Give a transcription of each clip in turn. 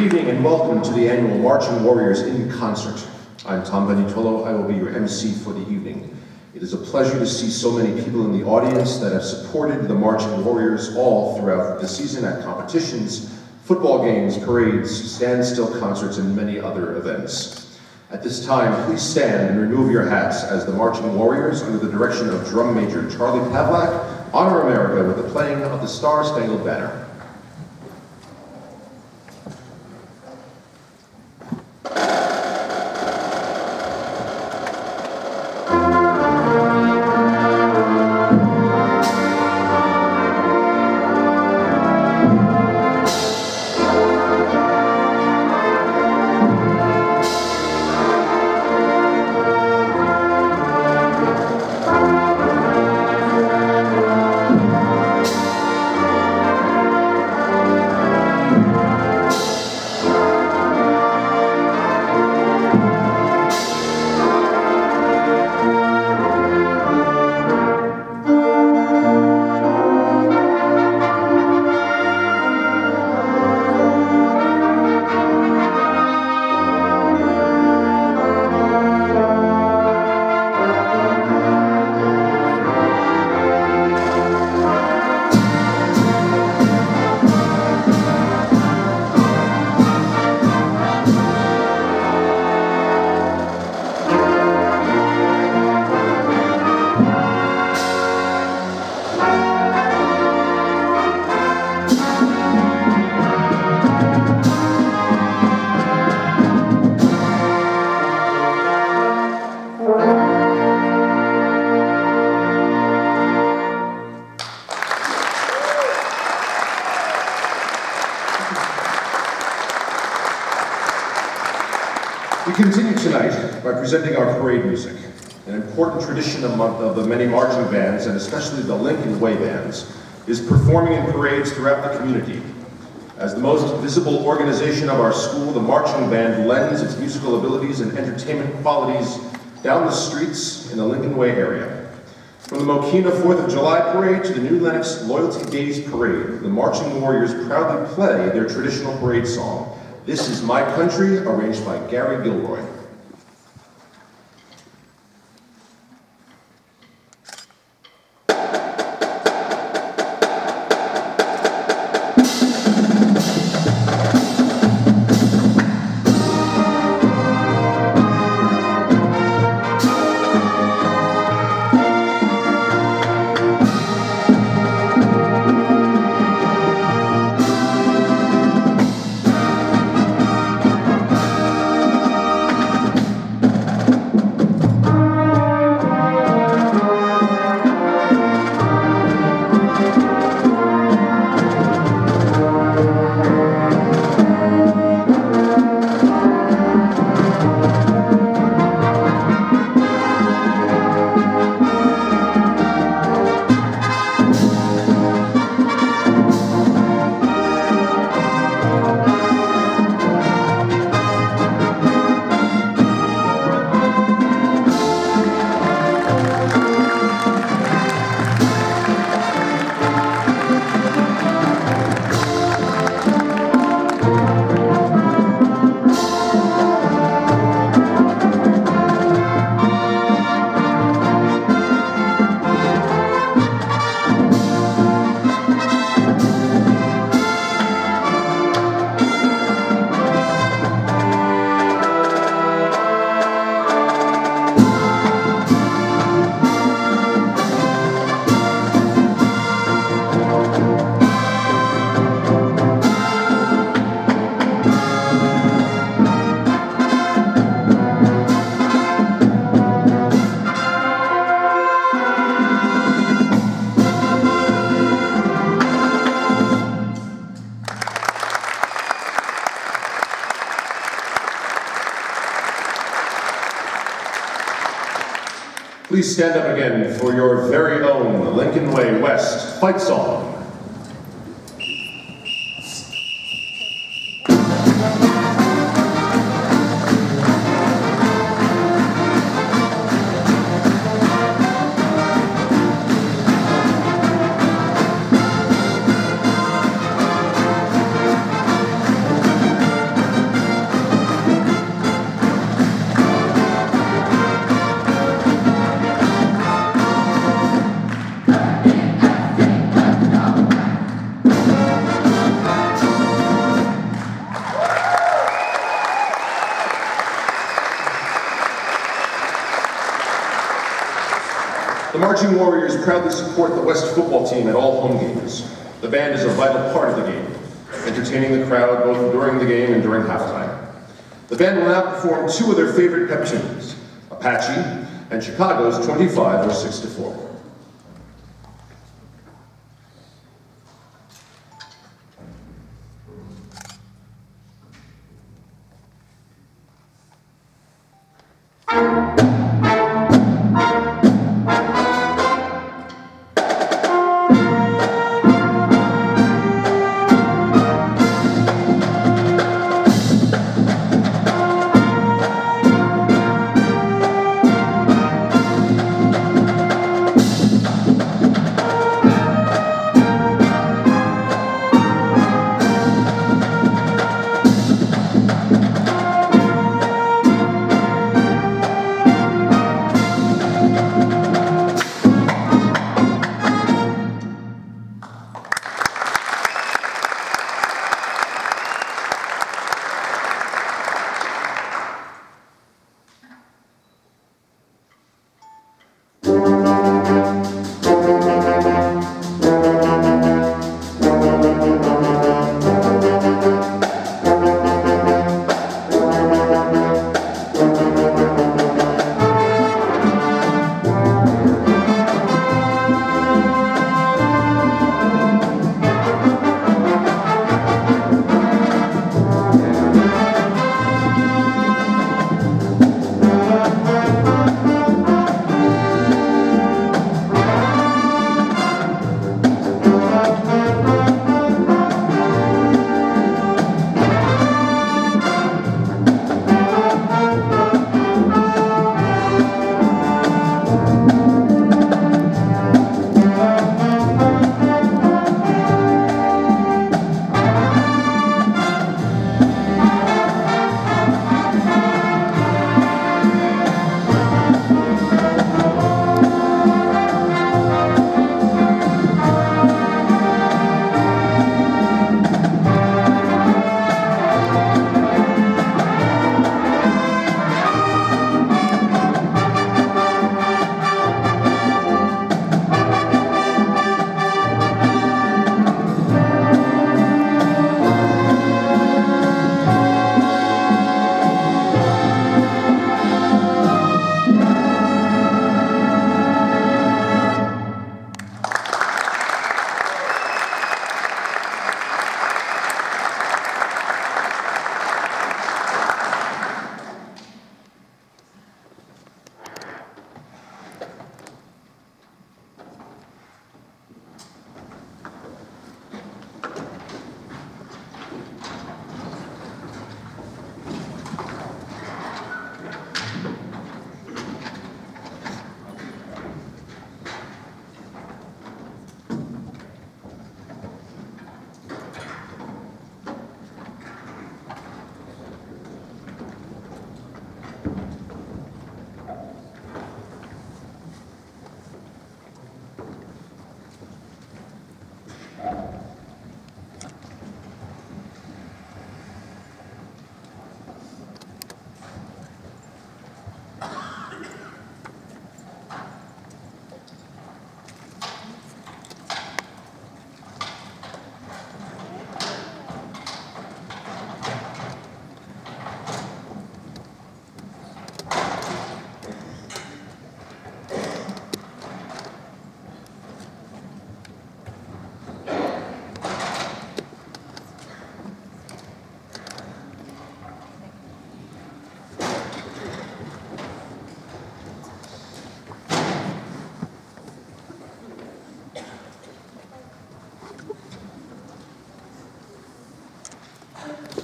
evening and welcome to the annual Marching Warriors in Concert. I'm Tom Benitolo. I will be your MC for the evening. It is a pleasure to see so many people in the audience that have supported the Marching Warriors all throughout the season at competitions, football games, parades, standstill concerts, and many other events. At this time, please stand and remove your hats as the Marching Warriors, under the direction of Drum Major Charlie Pavlak, honor America with the playing of the Star-Spangled Banner. We continue tonight by presenting our parade music. An important tradition of the many marching bands, and especially the Lincoln Way bands, is performing in parades throughout the community. As the most visible organization of our school, the marching band lends its musical abilities and entertainment qualities down the streets in the Lincoln Way area. From the Mokina 4th of July parade to the New Lenox Loyalty Days parade, the Marching Warriors proudly play their traditional parade song, "This Is My Country," arranged by Gary Gilroy. Please stand up again for your very own Lincoln Way West fight song. The Marching Warriors proudly support the West football team at all home games. The band is a vital part of the game, entertaining the crowd both during the game and during halftime. The band will now perform two of their favorite pep tunes, Apache and Chicago's 2506-4.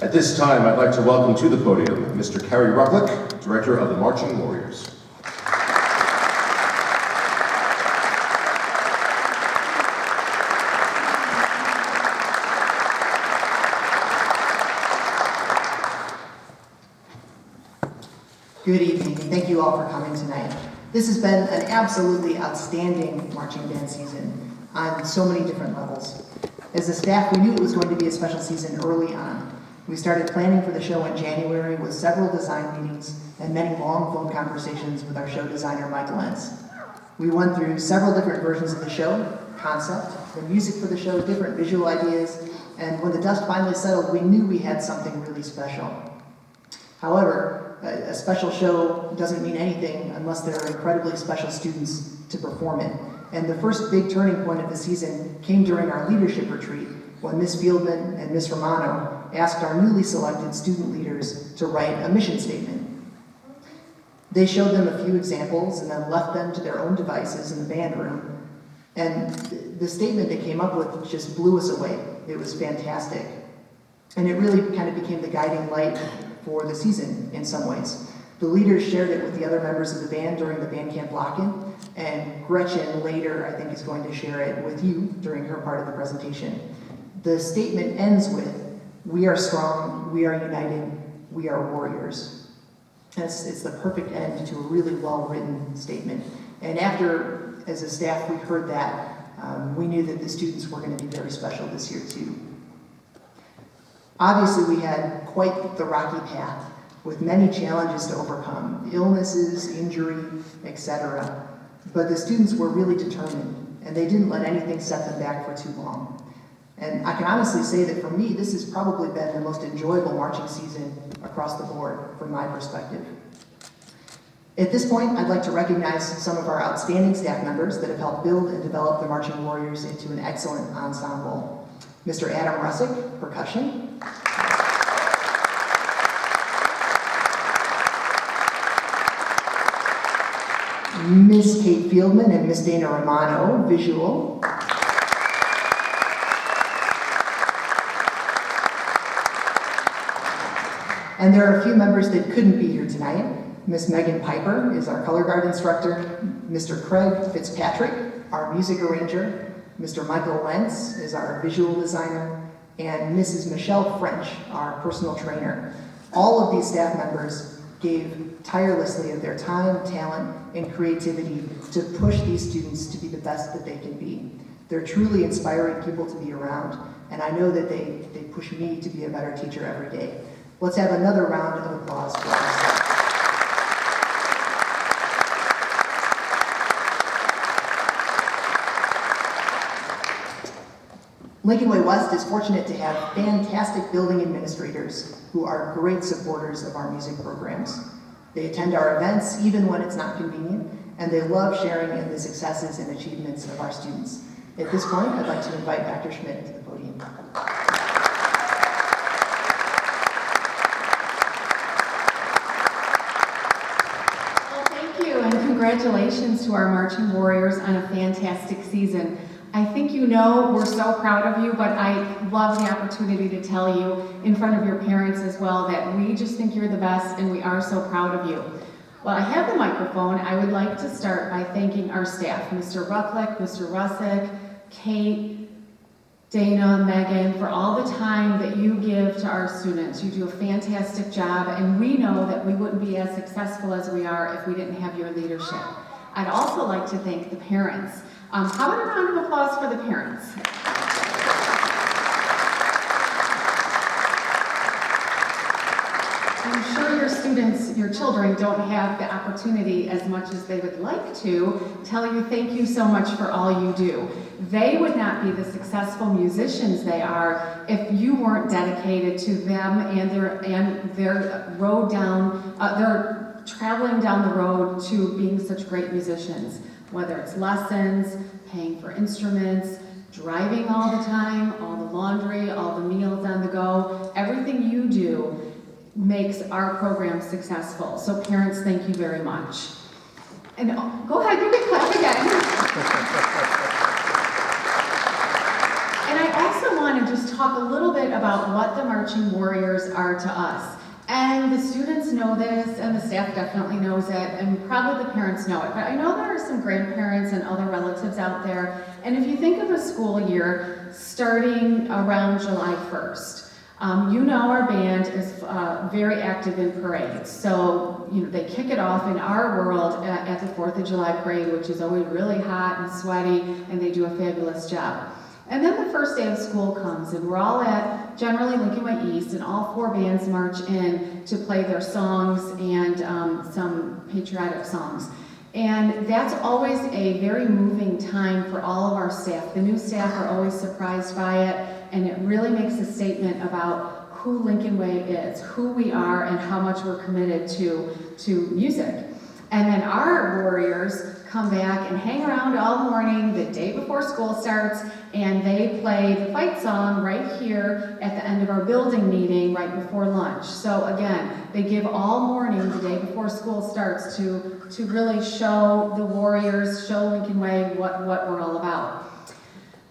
At this time, I'd like to welcome to the podium Mr. Kerry Rucklick, Director of the Marching Warriors. Good evening, and thank you all for coming tonight. This has been an absolutely outstanding marching band season on so many different levels. As a staff, we knew it was going to be a special season early on. We started planning for the show in January with several design meetings and many long phone conversations with our show designer, Michael Entz. We went through several different versions of the show, concept, the music for the show, different visual ideas, and when the dust finally settled, we knew we had something really special. However, a special show doesn't mean anything unless there are incredibly special students to perform it. And the first big turning point of the season came during our leadership retreat, when Ms. Fieldman and Ms. Romano asked our newly selected student leaders to write a mission statement. They showed them a few examples and then left them to their own devices in the band room. And the statement they came up with just blew us away. It was fantastic. And it really kind of became the guiding light for the season in some ways. The leaders shared it with the other members of the band during the band camp lock-in, and Gretchen later, I think, is going to share it with you during her part of the presentation. The statement ends with, "We are strong, we are united, we are warriors." It's the perfect end to a really well-written statement. And after, as a staff, we heard that, we knew that the students were going to be very special this year too. Obviously, we had quite the rocky path with many challenges to overcome, illnesses, injury, etc. But the students were really determined, and they didn't let anything set them back for too long. And I can honestly say that for me, this has probably been the most enjoyable marching season across the board from my perspective. At this point, I'd like to recognize some of our outstanding staff members that have helped build and develop the Marching Warriors into an excellent ensemble. Mr. Adam Russick, percussion. Miss Kate Fieldman and Miss Dana Romano, visual. And there are a few members that couldn't be here tonight. Miss Megan Piper is our color guard instructor. Mr. Craig Fitzpatrick, our music arranger. Mr. Michael Lentz is our visual designer. And Mrs. Michelle French, our personal trainer. All of these staff members gave tirelessly of their time, talent, and creativity to push these students to be the best that they can be. They're truly inspiring people to be around, and I know that they push me to be a better teacher every day. Let's have another round of applause for us. Lincoln Way West is fortunate to have fantastic building administrators who are great supporters of our music programs. They attend our events even when it's not convenient, and they love sharing in the successes and achievements of our students. At this point, I'd like to invite Dr. Schmidt to the podium. Well, thank you, and congratulations to our Marching Warriors on a fantastic season. I think you know we're so proud of you, but I love the opportunity to tell you in front of your parents as well that we just think you're the best and we are so proud of you. While I have the microphone, I would like to start by thanking our staff, Mr. Rucklick, Mr. Russick, Kate, Dana, Megan, for all the time that you give to our students. You do a fantastic job, and we know that we wouldn't be as successful as we are if we didn't have your leadership. I'd also like to thank the parents. How about a round of applause for the parents? I'm sure your students, your children, don't have the opportunity as much as they would like to tell you thank you so much for all you do. They would not be the successful musicians they are if you weren't dedicated to them and their road down, their traveling down the road to being such great musicians. Whether it's lessons, paying for instruments, driving all the time, all the laundry, all the meals on the go, everything you do makes our program successful. So parents, thank you very much. And go ahead, you can clap again. And I also want to just talk a little bit about what the Marching Warriors are to us. And the students know this, and the staff definitely knows it, and probably the parents know it. But I know there are some grandparents and other relatives out there, and if you think of a school year starting around July 1st, you know our band is very active in parades. So, you know, they kick it off in our world at the 4th of July parade, which is always really hot and sweaty, and they do a fabulous job. And then the first day of school comes, and we're all at generally Lincoln Way East, and all 4 bands march in to play their songs and some patriotic songs. And that's always a very moving time for all of our staff. The new staff are always surprised by it, and it really makes a statement about who Lincoln Way is, who we are, and how much we're committed to music. And then our warriors come back and hang around all morning the day before school starts, and they play the fight song right here at the end of our building meeting right before lunch. So again, they give all morning the day before school starts to really show the warriors, show Lincoln Way what we're all about.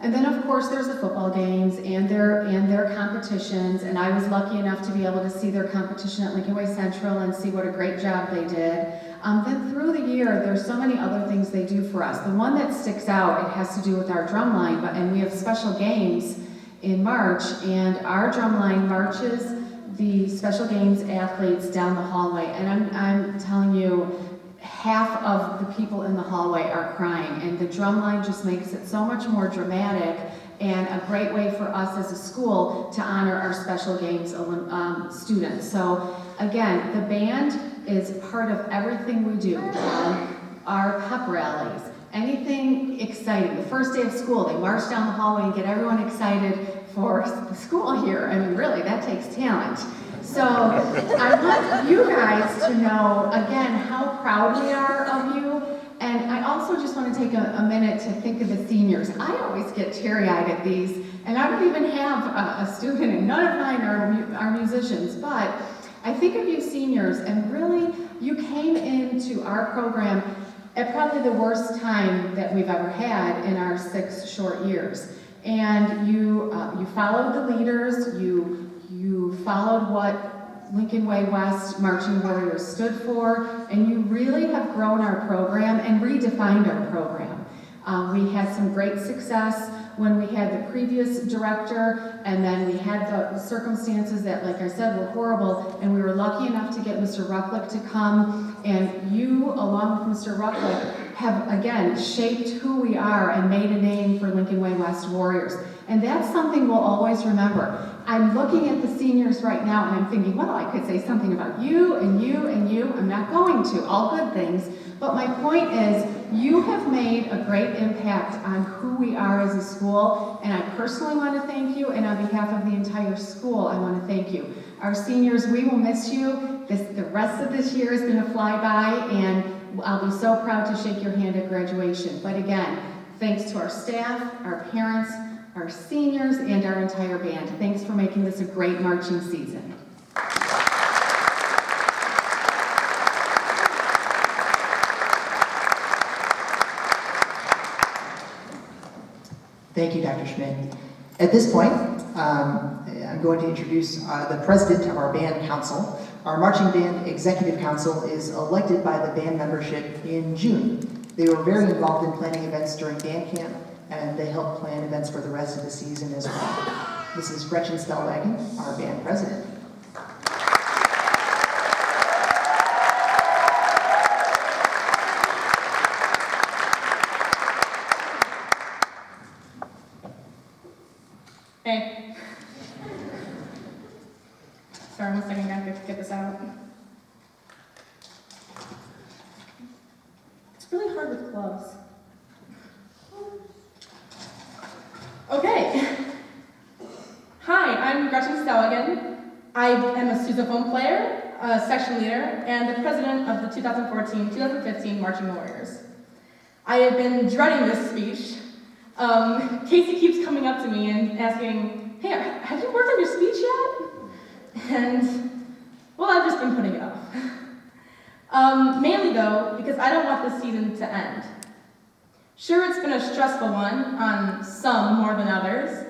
And then of course there's the football games and their competitions, and I was lucky enough to be able to see their competition at Lincoln Way Central and see what a great job they did. Then through the year, there's so many other things they do for us. The one that sticks out, it has to do with our drumline, and we have special games in March, and our drumline marches the special games athletes down the hallway, and I'm telling you, half of the people in the hallway are crying, and the drumline just makes it so much more dramatic and a great way for us as a school to honor our special games students. So again, the band is part of everything we do. Our pep rallies, anything exciting. The first day of school, they march down the hallway and get everyone excited for the school here. I mean, really, that takes talent. So I want you guys to know, again, how proud we are of you. And I also just want to take a minute to think of the seniors. I always get teary-eyed at these, and I don't even have a student, and none of mine are musicians, but I think of you seniors, and really, you came into our program at probably the worst time that we've ever had in our 6 short years. And you followed the leaders, you followed what Lincoln Way West Marching Warriors stood for, and you really have grown our program and redefined our program. We had some great success when we had the previous director, and then we had the circumstances that, like I said, were horrible, and we were lucky enough to get Mr. Rucklick to come, and you, along with Mr. Rucklick, have, again, shaped who we are and made a name for Lincoln Way West Warriors. And that's something we'll always remember. I'm looking at the seniors right now, and I'm thinking, well, I could say something about you, and you, and you. I'm not going to, all good things. But my point is, you have made a great impact on who we are as a school, and I personally want to thank you, and on behalf of the entire school, I want to thank you. Our seniors, we will miss you. The rest of this year is going to fly by, and I'll be so proud to shake your hand at graduation. But again, thanks to our staff, our parents, our seniors, and our entire band. Thanks for making this a great marching season. Thank you, Dr. Schmidt. At this point, I'm going to introduce the president of our band council. Our marching band executive council is elected by the band membership in June. They were very involved in planning events during band camp, and they helped plan events for the rest of the season as well. This is Gretchen Stellwagen, our band president. Hey. Sorry, 1 second, I have to get this out. It's really hard with gloves. Okay. Hi, I'm Gretchen Stellwagen. I am a sousaphone player, a section leader, and the president of the 2014-2015 Marching Warriors. I have been dreading this speech. Casey keeps coming up to me and asking, hey, have you worked on your speech yet? And, well, I've just been putting it off. Mainly, though, because I don't want this season to end. Sure, it's been a stressful one on some more than others,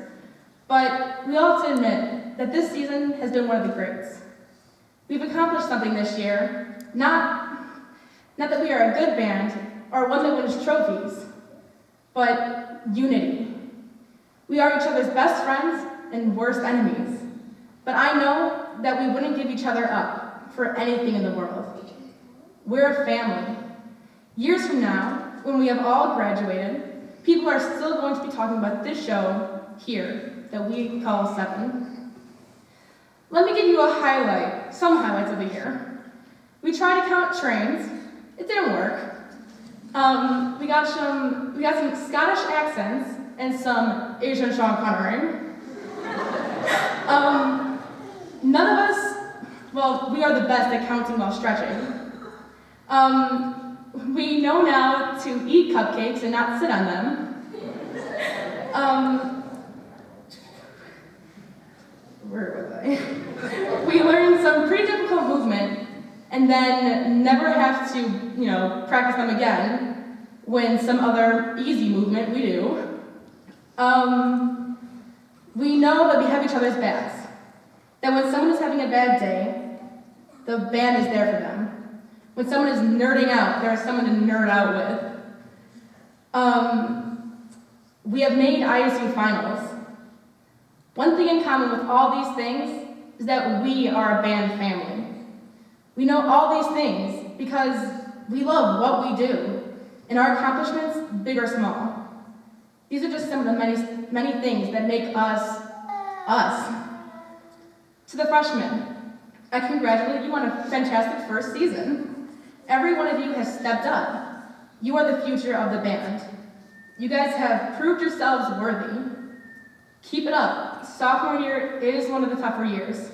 but we all have to admit that this season has been one of the greats. We've accomplished something this year, not that we are a good band or one that wins trophies, but unity. We are each other's best friends and worst enemies, but I know that we wouldn't give each other up for anything in the world. We're a family. Years from now, when we have all graduated, people are still going to be talking about this show here that we call 7. Let me give you some highlights of the year. We tried to count trains. It didn't work. We got some Scottish accents and some Asian Sean Connery. None of us, well, we are the best at counting while stretching. We know now to eat cupcakes and not sit on them. Where was I? We learned some pretty difficult movement and then never have to, practice them again when some other easy movement we do. We know that we have each other's backs. That when someone is having a bad day, the band is there for them. When someone is nerding out, there is someone to nerd out with. We have made ISU finals. One thing in common with all these things is that we are a band family. We know all these things because we love what we do, and our accomplishments, big or small. These are just some of the many things that make us, us. To the freshmen, I congratulate you on a fantastic first season. Every one of you has stepped up. You are the future of the band. You guys have proved yourselves worthy. Keep it up. Sophomore year is one of the tougher years.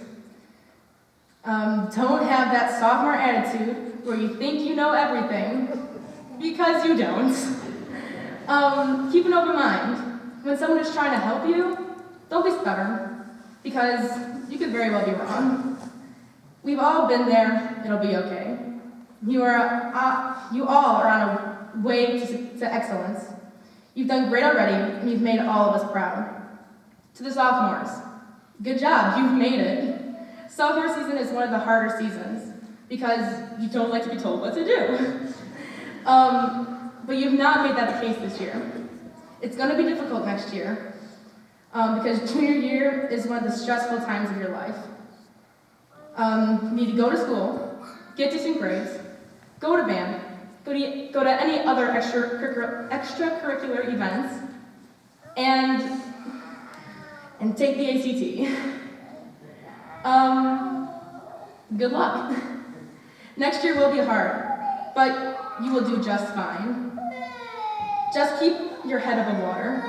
Don't have that sophomore attitude where you think you know everything, because you don't. Keep an open mind. When someone is trying to help you, don't be stubborn, because you could very well be wrong. We've all been there, it'll be okay. You all are on a way to excellence. You've done great already, and you've made all of us proud. To the sophomores, good job, you've made it. Sophomore season is one of the harder seasons, because you don't like to be told what to do. But you've not made that the case this year. It's gonna be difficult next year, because junior year is one of the stressful times of your life. You need to go to school, get decent grades, go to band, go to any other extracurricular events, and take the ACT. Good luck. Next year will be hard, but you will do just fine. Just keep your head above water.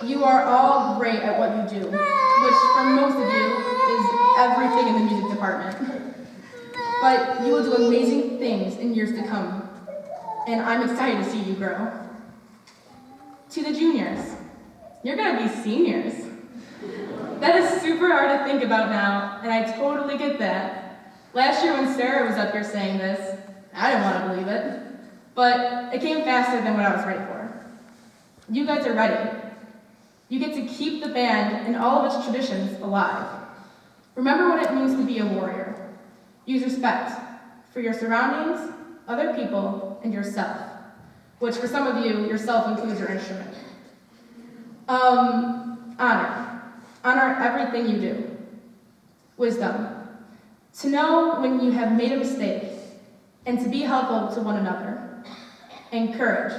You are all great at what you do, which for most of you is everything in the music department. But you will do amazing things in years to come, and I'm excited to see you grow. To the juniors, you're gonna be seniors. That is super hard to think about now, and I totally get that. Last year when Sarah was up here saying this, I didn't want to believe it, but it came faster than what I was ready for. You guys are ready. You get to keep the band and all of its traditions alive. Remember what it means to be a warrior. Use respect for your surroundings, other people, and yourself, which for some of you, yourself includes your instrument. Honor everything you do. Wisdom. To know when you have made a mistake and to be helpful to one another. And courage.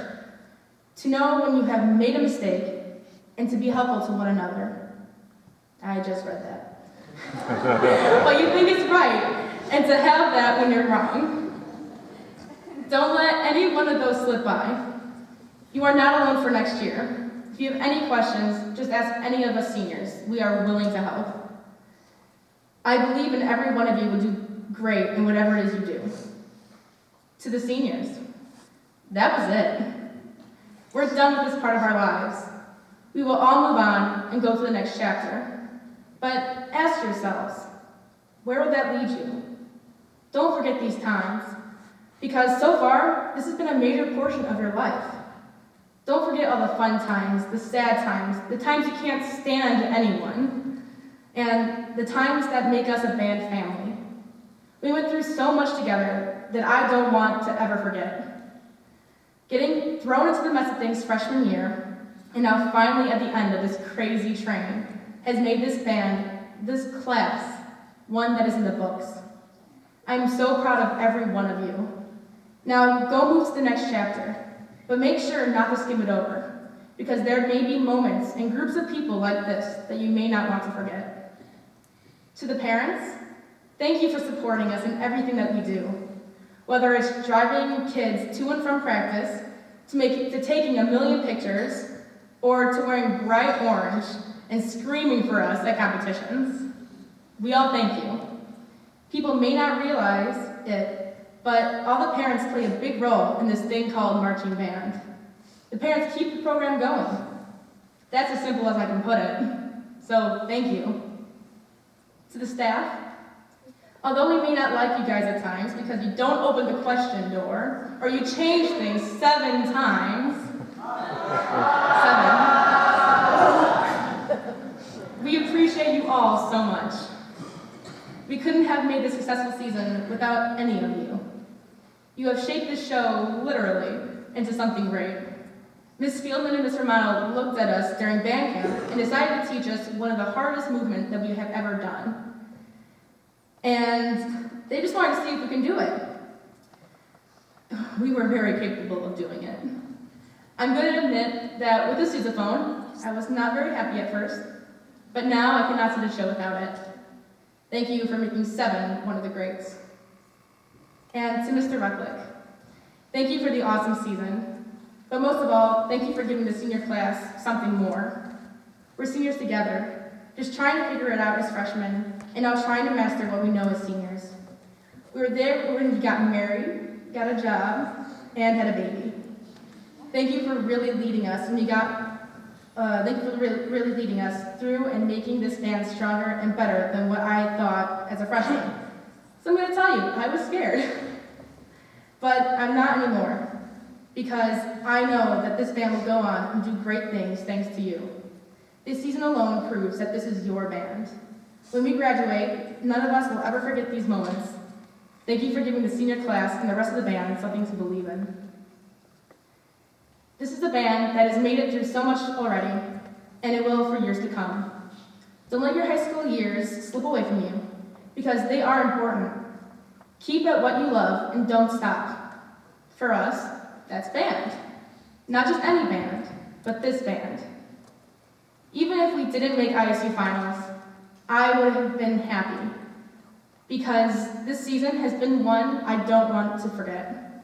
To know when you have made a mistake and to be helpful to one another. I just read that. But you think it's right, and to have that when you're wrong. Don't let any one of those slip by. You are not alone for next year. If you have any questions, just ask any of us seniors. We are willing to help. I believe in every one of you will do great in whatever it is you do. To the seniors, that was it. We're done with this part of our lives. We will all move on and go to the next chapter. But ask yourselves, where will that lead you? Don't forget these times, because so far, this has been a major portion of your life. Don't forget all the fun times, the sad times, the times you can't stand anyone, and the times that make us a band family. We went through so much together that I don't want to ever forget. Getting thrown into the mess of things freshman year, and now finally at the end of this crazy train, has made this band, this class, one that is in the books. I'm so proud of every one of you. Now go move to the next chapter. But make sure not to skim it over, because there may be moments and groups of people like this that you may not want to forget. To the parents, thank you for supporting us in everything that we do. Whether it's driving kids to and from practice, to taking a million pictures, or to wearing bright orange and screaming for us at competitions. We all thank you. People may not realize it, but all the parents play a big role in this thing called marching band. The parents keep the program going. That's as simple as I can put it. So thank you. To the staff, although we may not like you guys at times because you don't open the question door, or you change things 7 times, 7, we appreciate you all so much. We couldn't have made this successful season without any of you. You have shaped this show, literally, into something great. Ms. Fieldman and Ms. Romano looked at us during band camp and decided to teach us one of the hardest movements that we have ever done. And they just wanted to see if we can do it. We were very capable of doing it. I'm going to admit that with the sousaphone, I was not very happy at first, but now I cannot see the show without it. Thank you for making 7 one of the greats. And to Mr. Rucklick, thank you for the awesome season. But most of all, thank you for giving the senior class something more. We're seniors together, just trying to figure it out as freshmen, and now trying to master what we know as seniors. We were there when we got married, got a job, and had a baby. Thank you for really leading us, and thank you for really leading us through and making this band stronger and better than what I thought as a freshman. So I'm going to tell you, I was scared. But I'm not anymore, because I know that this band will go on and do great things thanks to you. This season alone proves that this is your band. When we graduate, none of us will ever forget these moments. Thank you for giving the senior class and the rest of the band something to believe in. This is a band that has made it through so much already, and it will for years to come. Don't let your high school years slip away from you, because they are important. Keep at what you love and don't stop. For us, that's band. Not just any band, but this band. Even if we didn't make ISU finals, I would have been happy, because this season has been one I don't want to forget,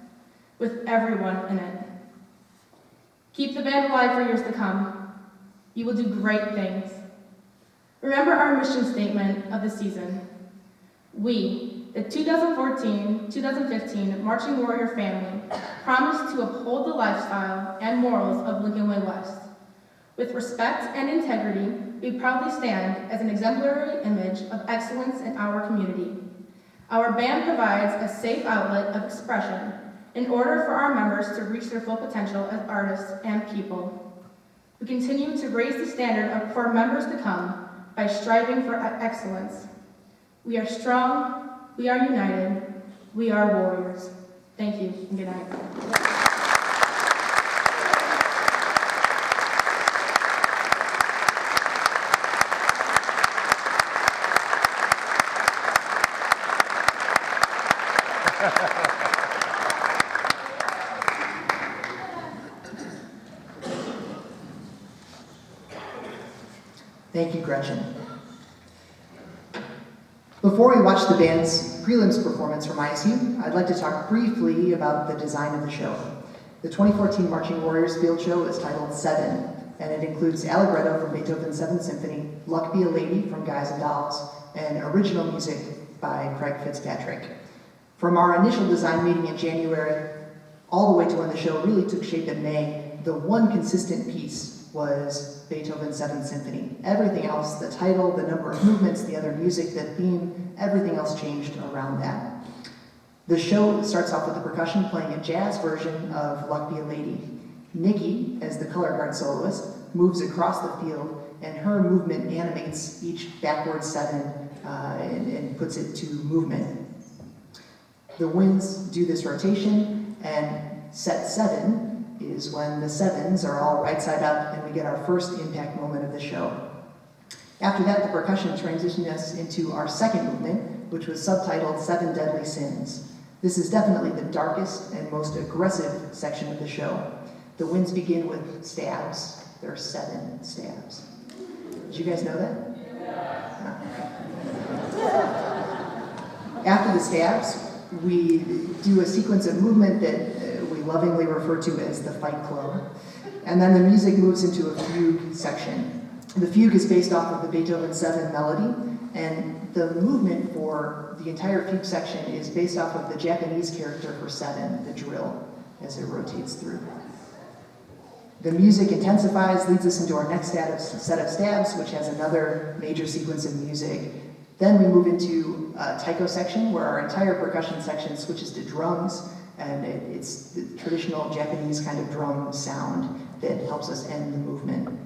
with everyone in it. Keep the band alive for years to come. You will do great things. Remember our mission statement of the season. We, the 2014-2015 Marching Warrior family, promise to uphold the lifestyle and morals of Lincoln Way West. With respect and integrity, we proudly stand as an exemplary image of excellence in our community. Our band provides a safe outlet of expression in order for our members to reach their full potential as artists and people. We continue to raise the standard for our members to come by striving for excellence. We are strong, we are united, we are warriors. Thank you, and good night. Thank you, Gretchen. Before we watch the band's prelims performance from ISU, I'd like to talk briefly about the design of the show. The 2014 Marching Warriors Field Show is titled 7, and it includes Allegretto from Beethoven's 7th Symphony, Luck Be a Lady from Guys and Dolls, and original music by Craig Fitzpatrick. From our initial design meeting in January, all the way to when the show really took shape in May, the one consistent piece was Beethoven's 7th Symphony. Everything else, the title, the number of movements, the other music, the theme, everything else changed around that. The show starts off with the percussion playing a jazz version of Luck Be a Lady. Nikki, as the color guard soloist, moves across the field, and her movement animates each backward 7 and puts it to movement. The winds do this rotation, and set 7 is when the 7s are all right side up and we get our first impact moment of the show. After that, the percussion transitioned us into our second movement, which was subtitled 7 Deadly Sins. This is definitely the darkest and most aggressive section of the show. The winds begin with stabs. There are 7 stabs. Did you guys know that? Yeah. After the stabs, we do a sequence of movement that we lovingly refer to as the Fight Club. And then the music moves into a fugue section. The fugue is based off of the Beethoven 7 melody, and the movement for the entire fugue section is based off of the Japanese character for 7, the drill, as it rotates through. The music intensifies, leads us into our next set of stabs, which has another major sequence of music. Then we move into a taiko section, where our entire percussion section switches to drums, and it's the traditional Japanese kind of drum sound that helps us end the movement.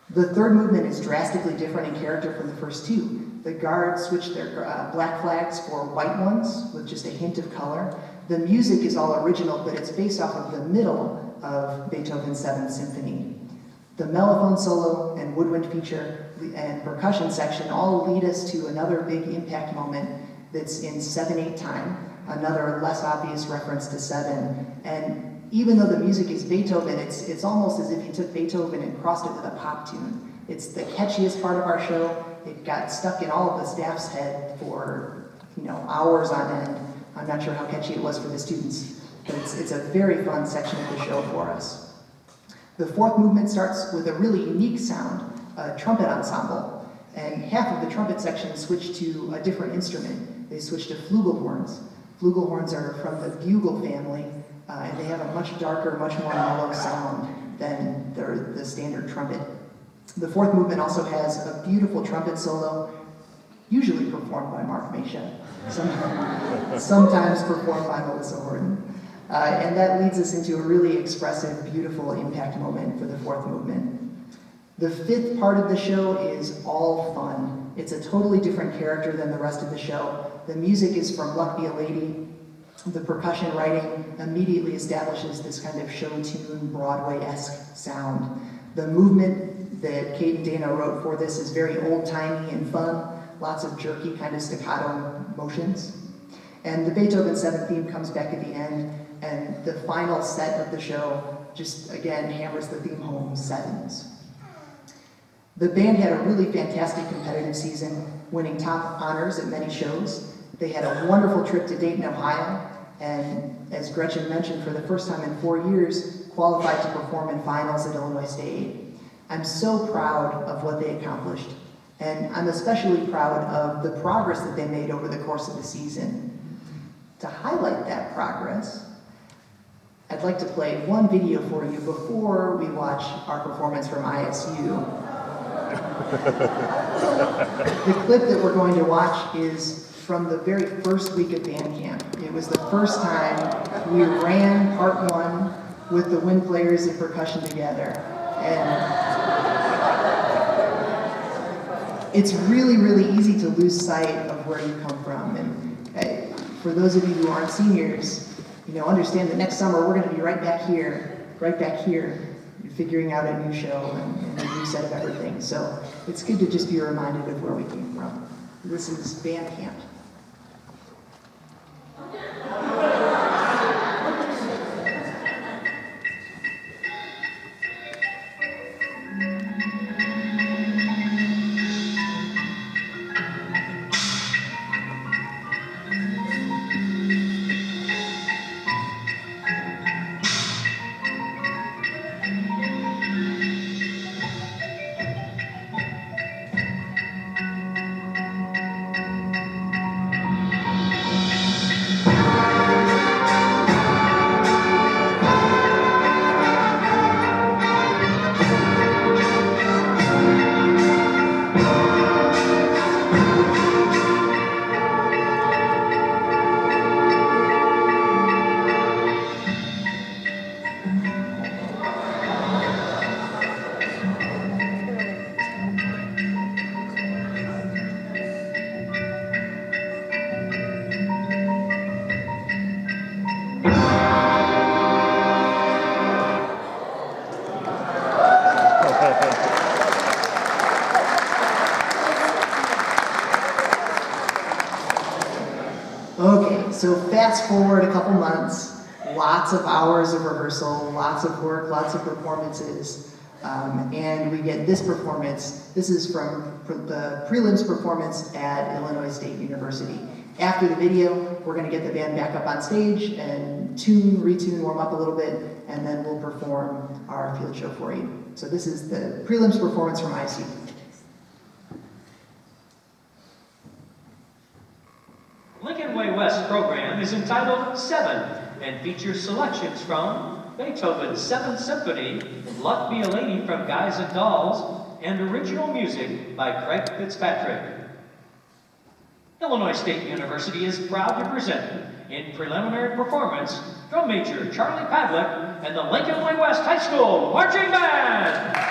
The third movement is drastically different in character from the first two. The guards switch their black flags for white ones with just a hint of color. The music is all original, but it's based off of the middle of Beethoven's 7th Symphony. The mellophone solo and woodwind feature and percussion section all lead us to another big impact moment that's in 7/8 time, another less obvious reference to 7. And even though the music is Beethoven, it's almost as if you took Beethoven and crossed it with a pop tune. It's the catchiest part of our show. It got stuck in all of the staff's head for hours on end. I'm not sure how catchy it was for the students, but it's a very fun section of the show for us. The fourth movement starts with a really unique sound, a trumpet ensemble, and half of the trumpet section switch to a different instrument. They switch to flugelhorns. Flugelhorns are from the bugle family, and they have a much darker, much more mellow sound than the standard trumpet. The fourth movement also has a beautiful trumpet solo, usually performed by Mark Mesha, sometimes performed by Melissa Horton. And that leads us into a really expressive, beautiful impact moment for the fourth movement. The fifth part of the show is all fun. It's a totally different character than the rest of the show. The music is from Luck Be a Lady. The percussion writing immediately establishes this kind of show tune, Broadway-esque sound. The movement that Kate and Dana wrote for this is very old-timey and fun, lots of jerky kind of staccato motions. And the Beethoven 7 theme comes back at the end, and the final set of the show just, again, hammers the theme home, 7s. The band had a really fantastic competitive season, winning top honors at many shows. They had a wonderful trip to Dayton, Ohio, and as Gretchen mentioned, for the first time in 4 years, qualified to perform in finals at Illinois State. I'm so proud of what they accomplished, and I'm especially proud of the progress that they made over the course of the season. To highlight that progress, I'd like to play one video for you before we watch our performance from ISU. The clip that we're going to watch is from the very first week of band camp. It was the first time we ran part 1 with the wind players and percussion together. And it's really, really easy to lose sight of where you come from. And for those of you who aren't seniors, understand that next summer we're going to be right back here, figuring out a new show and a new set of everything. So it's good to just be reminded of where we came from. This is band camp. Okay, so fast forward a couple months, lots of hours of rehearsal, lots of work, lots of performances, and we get this performance. This is from the prelims performance at Illinois State University. After the video, we're going to get the band back up on stage and retune, warm up a little bit, and then we'll perform our field show for you. So this is the prelims performance from IC. Lincoln Way West program is entitled Seven and features selections from Beethoven's Seventh Symphony, Luck Be a Lady from Guys and Dolls, and original music by Craig Fitzpatrick. Illinois State University is proud to present in preliminary performance drum major Charlie Pavlik and the Lincoln Way West High School Marching Band.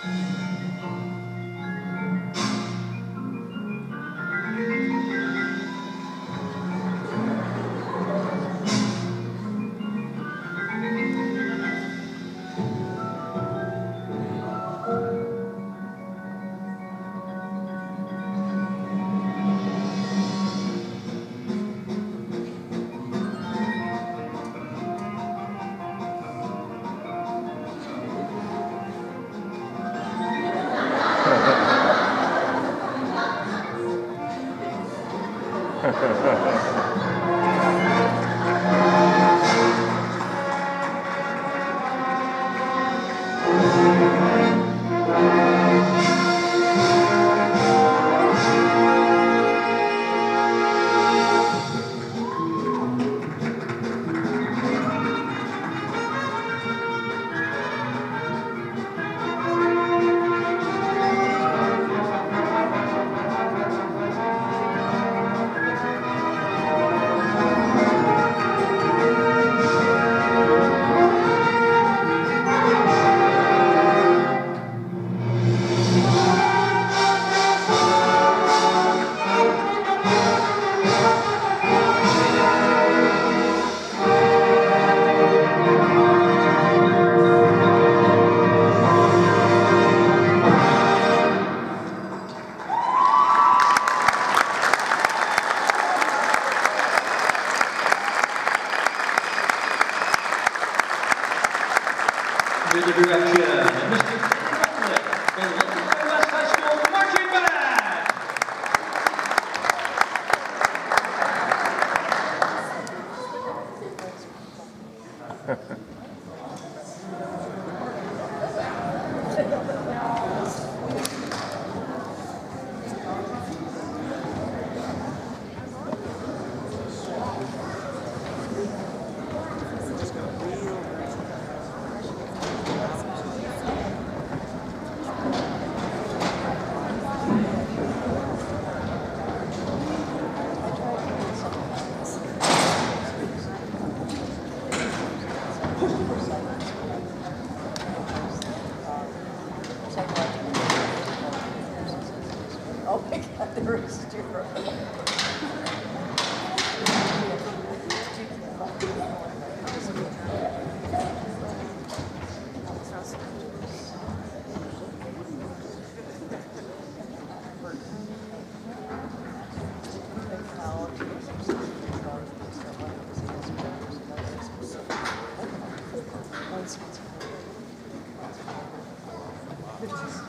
Under the direction of Mr. Buckley, the Lincoln Way West High School Marching Band. Oh my God, there is two. This is